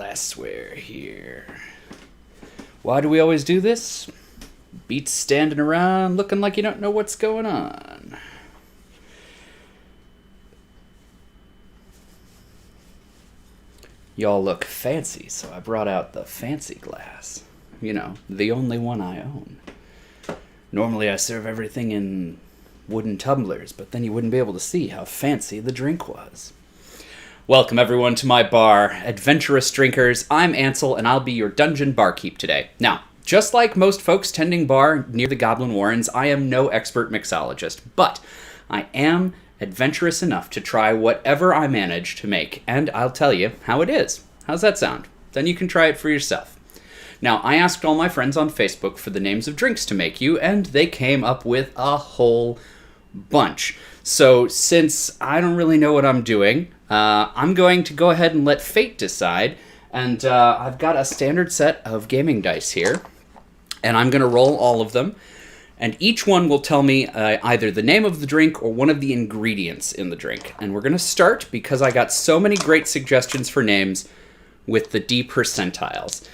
glassware here. Why do we always do this? Beats standing around looking like you don't know what's going on. Y'all look fancy, so I brought out the fancy glass. You know, the only one I own. Normally I serve everything in wooden tumblers, but then you wouldn't be able to see how fancy the drink was. Welcome everyone to my bar, Adventurous Drinkers. I'm Ansel, and I'll be your dungeon barkeep today. Now, just like most folks tending bar near the Goblin Warrens, I am no expert mixologist, but I am adventurous enough to try whatever I manage to make, and I'll tell you how it is. How's that sound? Then you can try it for yourself. Now, I asked all my friends on Facebook for the names of drinks to make you, and they came up with a whole bunch. So, since I don't really know what I'm doing, I'm going to go ahead and let fate decide, and I've got a standard set of gaming dice here, and I'm going to roll all of them. And each one will tell me either the name of the drink or one of the ingredients in the drink. And we're going to start, because I got so many great suggestions for names, with the D percentiles.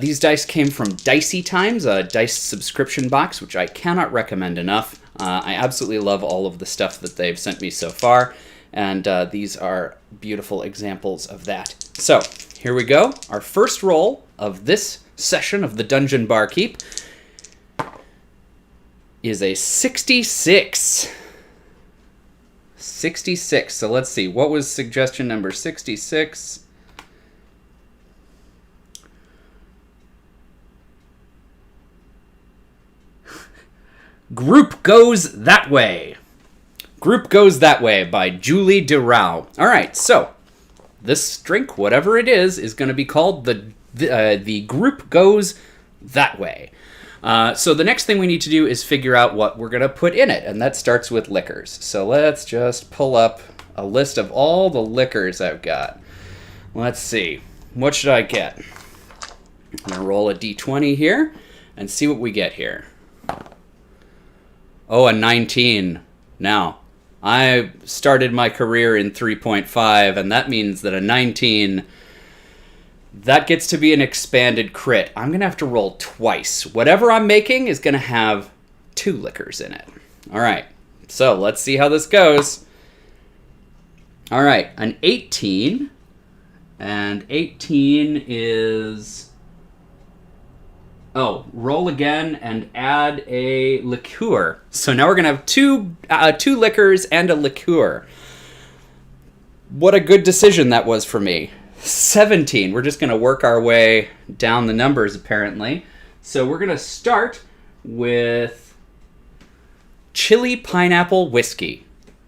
These dice came from Dicey Times, a dice subscription box, which I cannot recommend enough. I absolutely love all of the stuff that they've sent me so far. And these are beautiful examples of that. So, here we go. Our first roll of this session of the Dungeon Barkeep is a 66. 66. So let's see. What was suggestion number 66? Group Goes That Way. Group Goes That Way by Julie DeRao. All right, so this drink, whatever it is going to be called the Group Goes That Way. So the next thing we need to do is figure out what we're going to put in it, and that starts with liquors. So let's just pull up a list of all the liquors I've got. Let's see. What should I get? I'm going to roll a d20 here and see what we get here. Oh, a 19. Now, I started my career in 3.5, and that means that a 19... that gets to be an expanded crit. I'm going to have to roll twice. Whatever I'm making is going to have 2 liquors in it. All right. So let's see how this goes. All right. An 18. And 18 is... oh, roll again and add a liqueur. So now we're going to have two liquors and a liqueur. What a good decision that was for me. 17. We're just going to work our way down the numbers, apparently. So we're going to start with chili pineapple whiskey.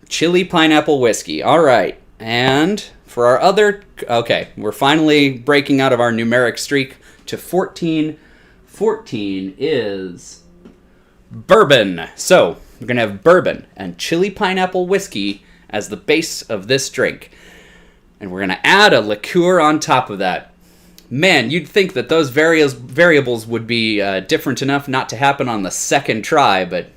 Chili pineapple whiskey. All right. And for our other... okay, we're finally breaking out of our numeric streak to 14. 14 is bourbon. So we're going to have bourbon and chili pineapple whiskey as the base of this drink. And we're going to add a liqueur on top of that. Man, you'd think that those variables would be different enough not to happen on the second try, but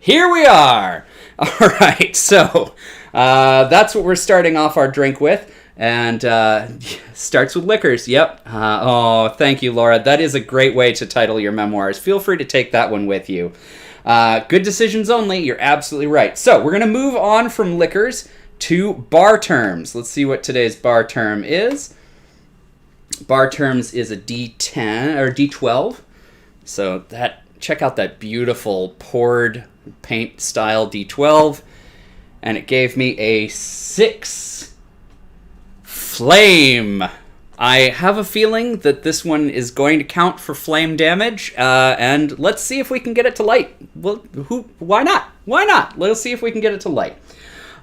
here we are. All right, so that's what we're starting off our drink with. And starts with liquors. Yep. Oh, thank you, Laura. That is a great way to title your memoirs. Feel free to take that one with you. Good decisions only. You're absolutely right. So we're going to move on from liquors to bar terms. Let's see what today's bar term is. Bar terms is a D10 or D12. So check out that beautiful poured paint style D12. And it gave me a 6. Flame. I have a feeling that this one is going to count for flame damage, and let's see if we can get it to light. Well, why not? Why not? Let's see if we can get it to light.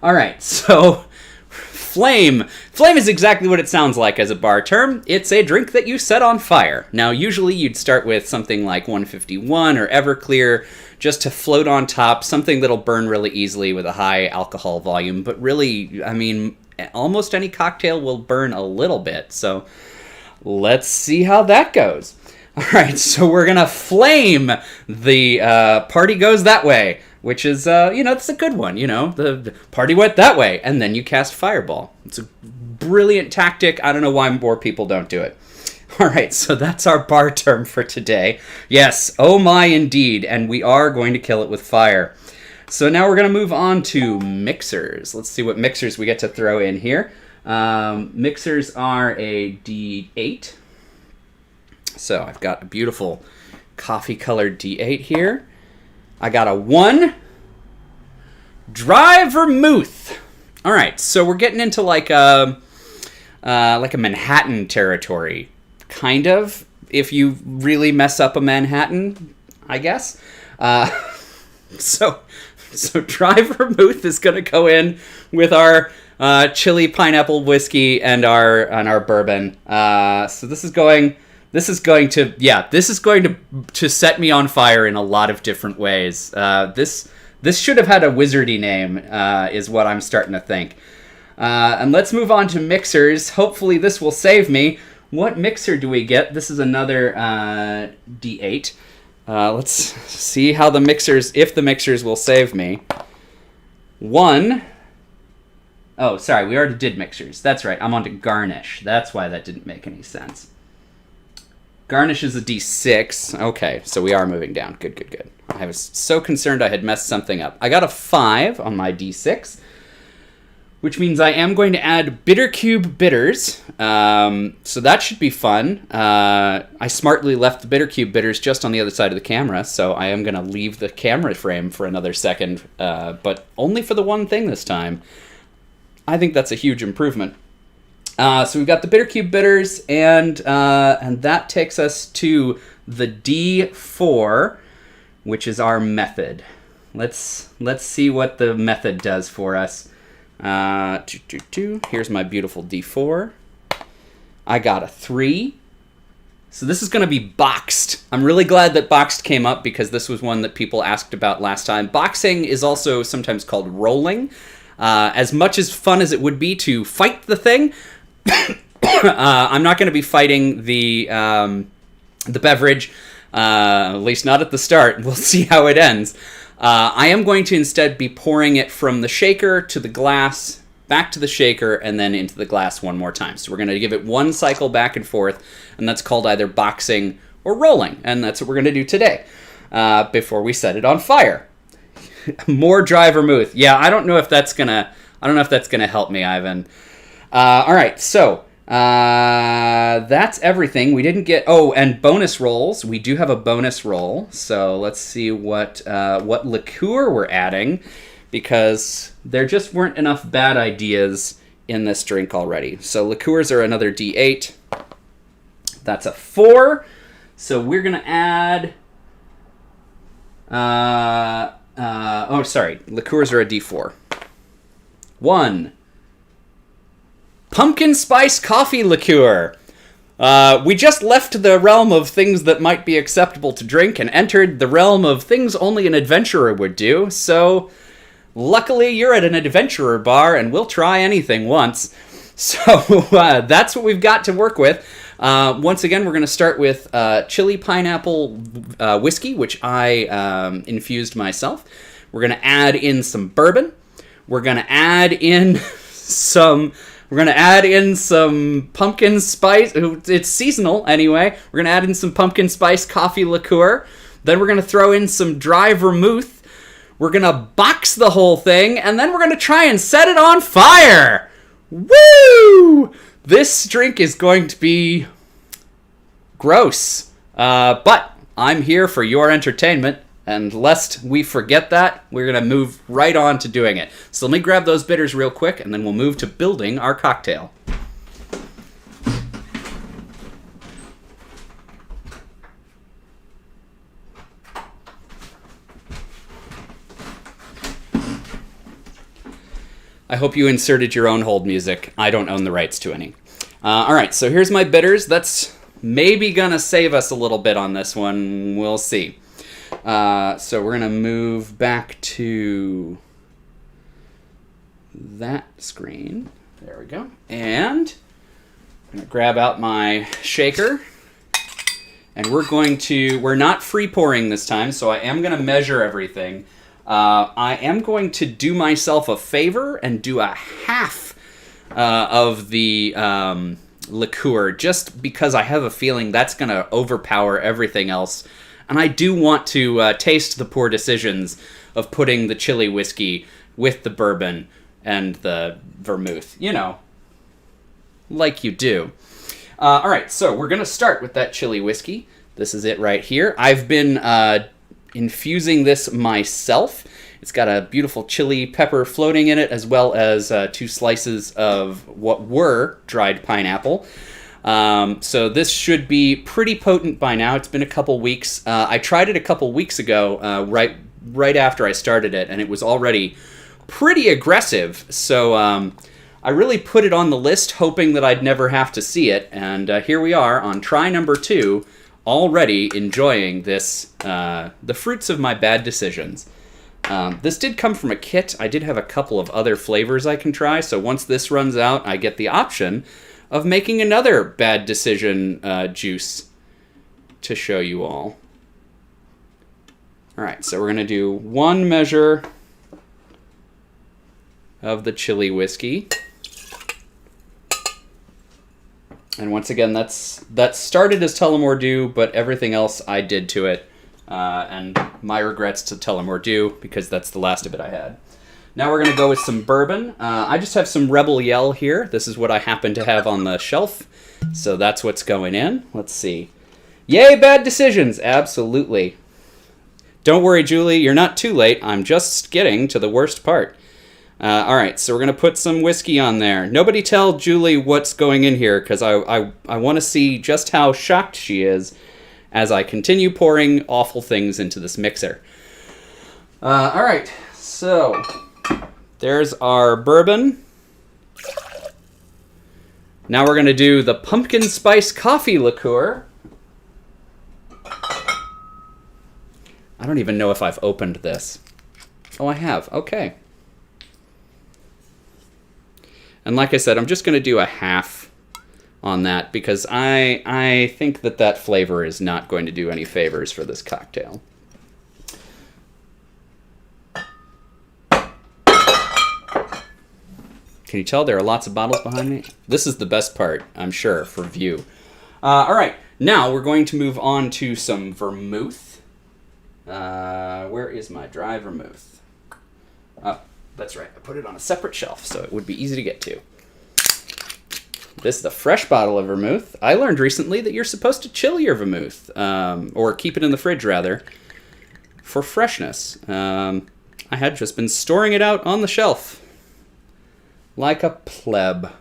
All right, so flame. Flame is exactly what it sounds like as a bar term. It's a drink that you set on fire. Now, usually you'd start with something like 151 or Everclear, just to float on top, something that'll burn really easily with a high alcohol volume, but really, I mean... almost any cocktail will burn a little bit, so let's see how that goes. All right, so we're going to flame the Party Goes That Way, which is, it's a good one, the party went that way, and then you cast Fireball. It's a brilliant tactic. I don't know why more people don't do it. All right, so that's our bar term for today. Yes, oh my indeed, and we are going to kill it with fire. So now we're going to move on to mixers. Let's see what mixers we get to throw in here. Mixers are a D8. So I've got a beautiful coffee-colored D8 here. I got a 1. Dry vermouth. All right, so we're getting into like a Manhattan territory, kind of. If you really mess up a Manhattan, I guess. So dry vermouth is going to go in with our chili pineapple whiskey and our bourbon. So this is going to set me on fire in a lot of different ways. This should have had a wizardy name, is what I'm starting to think. And let's move on to mixers. Hopefully this will save me. What mixer do we get? This is another D8. Let's see how if the mixers will save me. 1. Oh, sorry, we already did mixers. That's right, I'm on to garnish. That's why that didn't make any sense. Garnish is a D6. Okay, so we are moving down. Good. I was so concerned I had messed something up. I got a 5 on my D6, which means I am going to add bittercube bitters. So that should be fun. I smartly left the bittercube bitters just on the other side of the camera, so I am going to leave the camera frame for another second, but only for the one thing this time. I think that's a huge improvement. So we've got the bittercube bitters, and that takes us to the D4, which is our method. Let's see what the method does for us. Here's my beautiful D4. I got a 3. So this is going to be boxed. I'm really glad that boxed came up because this was one that people asked about last time. Boxing is also sometimes called rolling. As much as fun as it would be to fight the thing, I'm not going to be fighting the beverage, at least not at the start. We'll see how it ends. I am going to instead be pouring it from the shaker to the glass, back to the shaker, and then into the glass one more time. So we're going to give it one cycle back and forth, and that's called either boxing or rolling. And that's what we're going to do today, before we set it on fire. More dry vermouth. Yeah, I don't know if that's gonna help me, Ivan. All right, so that's everything. We didn't get... Oh, and bonus rolls. We do have a bonus roll. So let's see what liqueur we're adding, because there just weren't enough bad ideas in this drink already. So liqueurs are another D8. That's a 4. So we're going to add... liqueurs are a D4. 1. Pumpkin spice coffee liqueur. We just left the realm of things that might be acceptable to drink and entered the realm of things only an adventurer would do. So, luckily you're at an adventurer bar and we'll try anything once. So, that's what we've got to work with. Once again, we're going to start with chili pineapple whiskey, which I infused myself. We're going to add in some bourbon. We're going to add in some pumpkin spice. It's seasonal anyway. We're going to add in some pumpkin spice coffee liqueur. Then we're going to throw in some dry vermouth. We're going to box the whole thing, and then we're going to try and set it on fire. Woo! This drink is going to be gross, but I'm here for your entertainment, and lest we forget that, we're going to move right on to doing it. So let me grab those bitters real quick, and then we'll move to building our cocktail. I hope you inserted your own hold music. I don't own the rights to any. All right, so here's my bitters. That's maybe gonna save us a little bit on this one. We'll see. So we're gonna move back to that screen. There we go. And I'm gonna grab out my shaker. And we're not free pouring this time, so I am gonna measure everything. I am going to do myself a favor and do a half of the liqueur, just because I have a feeling that's going to overpower everything else. And I do want to taste the poor decisions of putting the chili whiskey with the bourbon and the vermouth. You know, like you do. All right, so we're going to start with that chili whiskey. This is it right here. I've been infusing this myself. It's got a beautiful chili pepper floating in it, as well as 2 slices of what were dried pineapple. So this should be pretty potent by now. It's been a couple weeks. I tried it a couple weeks ago, right after I started it, and it was already pretty aggressive. So I really put it on the list, hoping that I'd never have to see it. And here we are on try number 2, already enjoying this, the fruits of my bad decisions. This did come from a kit. I did have a couple of other flavors I can try, so once this runs out, I get the option of making another bad decision juice to show you all. Alright, so we're going to do 1 measure of the chili whiskey. And once again, that started as Tullamore Dew, but everything else I did to it. And my regrets to Tullamore Dew, because that's the last of it I had. Now we're going to go with some bourbon. I just have some Rebel Yell here. This is what I happen to have on the shelf. So that's what's going in. Let's see. Yay, bad decisions! Absolutely. Don't worry, Julie. You're not too late. I'm just getting to the worst part. Alright, so we're going to put some whiskey on there. Nobody tell Julie what's going in here, because I want to see just how shocked she is as I continue pouring awful things into this mixer. Alright, so there's our bourbon. Now we're going to do the pumpkin spice coffee liqueur. I don't even know if I've opened this. Oh, I have. Okay. And like I said, I'm just going to do a half on that, because I think that flavor is not going to do any favors for this cocktail. Can you tell there are lots of bottles behind me? This is the best part, I'm sure, for view. All right, now we're going to move on to some vermouth. Where is my dry vermouth? Oh, that's right. I put it on a separate shelf, so it would be easy to get to. This is a fresh bottle of vermouth. I learned recently that you're supposed to chill your vermouth, or keep it in the fridge, rather, for freshness. I had just been storing it out on the shelf like a pleb.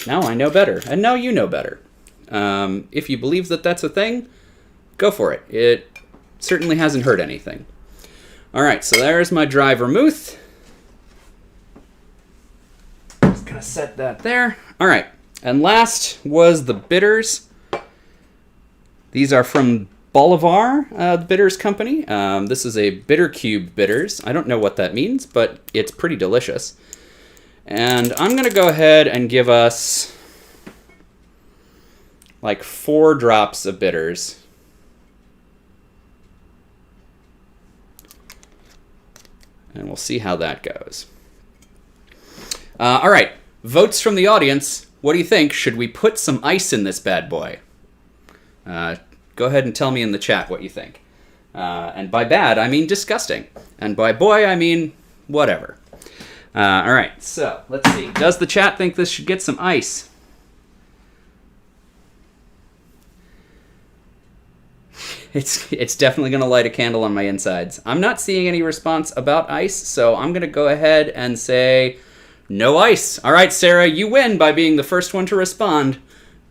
Now I know better, and now you know better. If you believe that that's a thing, go for it. It certainly hasn't hurt anything. All right, so there's my dry vermouth. Just gonna set that there. All right, and last was the bitters. These are from Bolivar, the bitters company. This is a bittercube bitters. I don't know what that means, but it's pretty delicious. And I'm gonna go ahead and give us like 4 drops of bitters. And we'll see how that goes. All right, votes from the audience. What do you think? Should we put some ice in this bad boy? Go ahead and tell me in the chat what you think. And by bad, I mean disgusting. And by boy, I mean whatever. All right, so let's see. Does the chat think this should get some ice? It's definitely going to light a candle on my insides. I'm not seeing any response about ice, so I'm going to go ahead and say no ice. All right, Sarah, you win by being the first one to respond.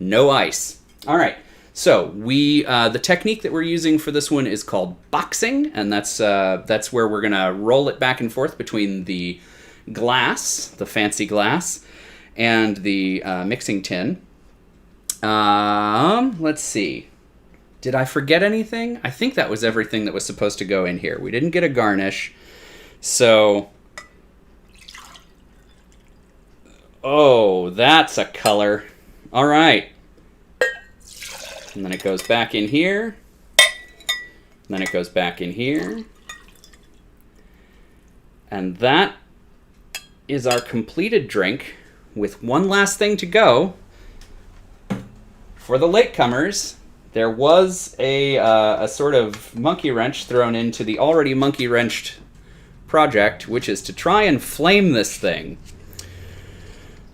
No ice. All right, so the technique that we're using for this one is called boxing, and that's where we're going to roll it back and forth between the glass, the fancy glass, and the mixing tin. Let's see. Did I forget anything? I think that was everything that was supposed to go in here. We didn't get a garnish. So, oh, that's a color. All right. And then it goes back in here. And then it goes back in here. And that is our completed drink with one last thing to go, for the latecomers, there was a sort of monkey wrench thrown into the already monkey wrenched project, which is to try and flame this thing.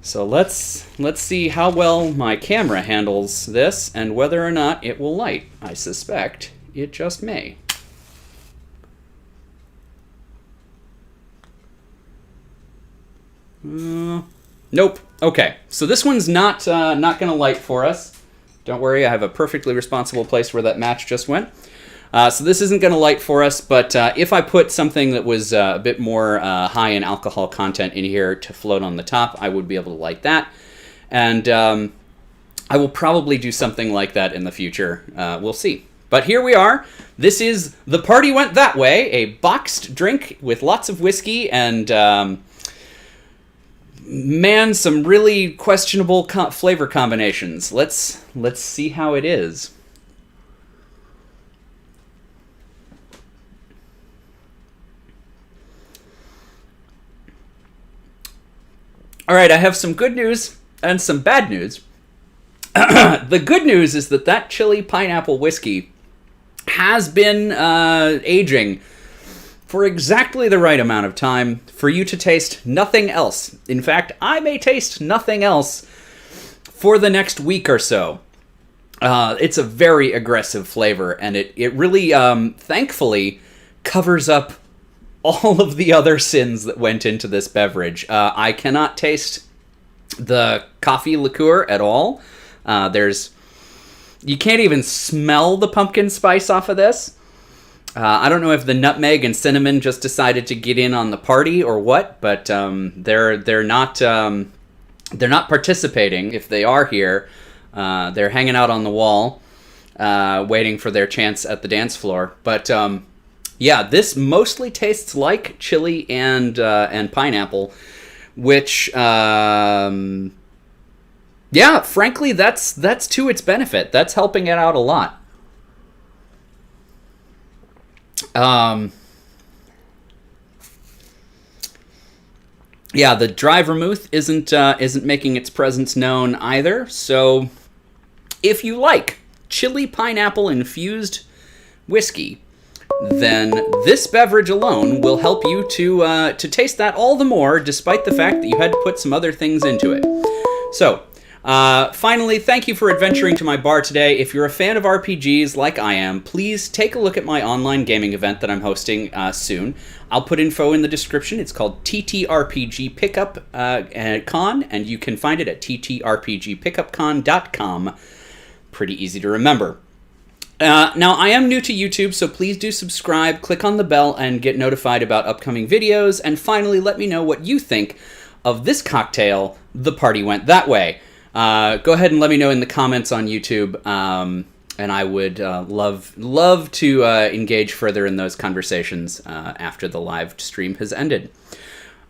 So let's see how well my camera handles this and whether or not it will light. I suspect it just may. Nope. Okay, so this one's not going to light for us. Don't worry, I have a perfectly responsible place where that match just went. So this isn't going to light for us, but if I put something that was a bit more high in alcohol content in here to float on the top, I would be able to light that. And I will probably do something like that in the future. We'll see. But here we are. This is The Party Went That Way, a boxed drink with lots of whiskey and... man, some really questionable flavor combinations. Let's see how it is. All right, I have some good news and some bad news. The good news is that chili pineapple whiskey has been aging for exactly the right amount of time for you to taste nothing else. In fact, I may taste nothing else for the next week or so. It's a very aggressive flavor, and it really, thankfully, covers up all of the other sins that went into this beverage. I cannot taste the coffee liqueur at all. You can't even smell the pumpkin spice off of this. I don't know if the nutmeg and cinnamon just decided to get in on the party or what, but they're not participating. If they are here, they're hanging out on the wall, waiting for their chance at the dance floor. But yeah, this mostly tastes like chili and pineapple, which yeah, frankly, that's to its benefit. That's helping it out a lot. Yeah, the dry vermouth isn't making its presence known either. So, if you like chili pineapple infused whiskey, then this beverage alone will help you to taste that all the more, despite the fact that you had to put some other things into it. So, finally, thank you for adventuring to my bar today. If you're a fan of RPGs like I am, please take a look at my online gaming event that I'm hosting soon. I'll put info in the description. It's called TTRPG Pickup Con, and you can find it at ttrpgpickupcon.com. Pretty easy to remember. Now, I am new to YouTube, so please do subscribe, click on the bell, and get notified about upcoming videos. And finally, let me know what you think of this cocktail, The Party Went That Way. Go ahead and let me know in the comments on YouTube, and I would love to engage further in those conversations after the live stream has ended.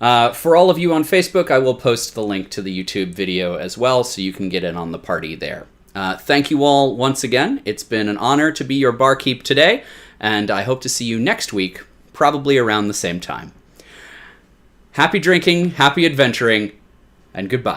For all of you on Facebook, I will post the link to the YouTube video as well, so you can get in on the party there. Thank you all once again. It's been an honor to be your barkeep today, and I hope to see you next week, probably around the same time. Happy drinking, happy adventuring, and goodbye.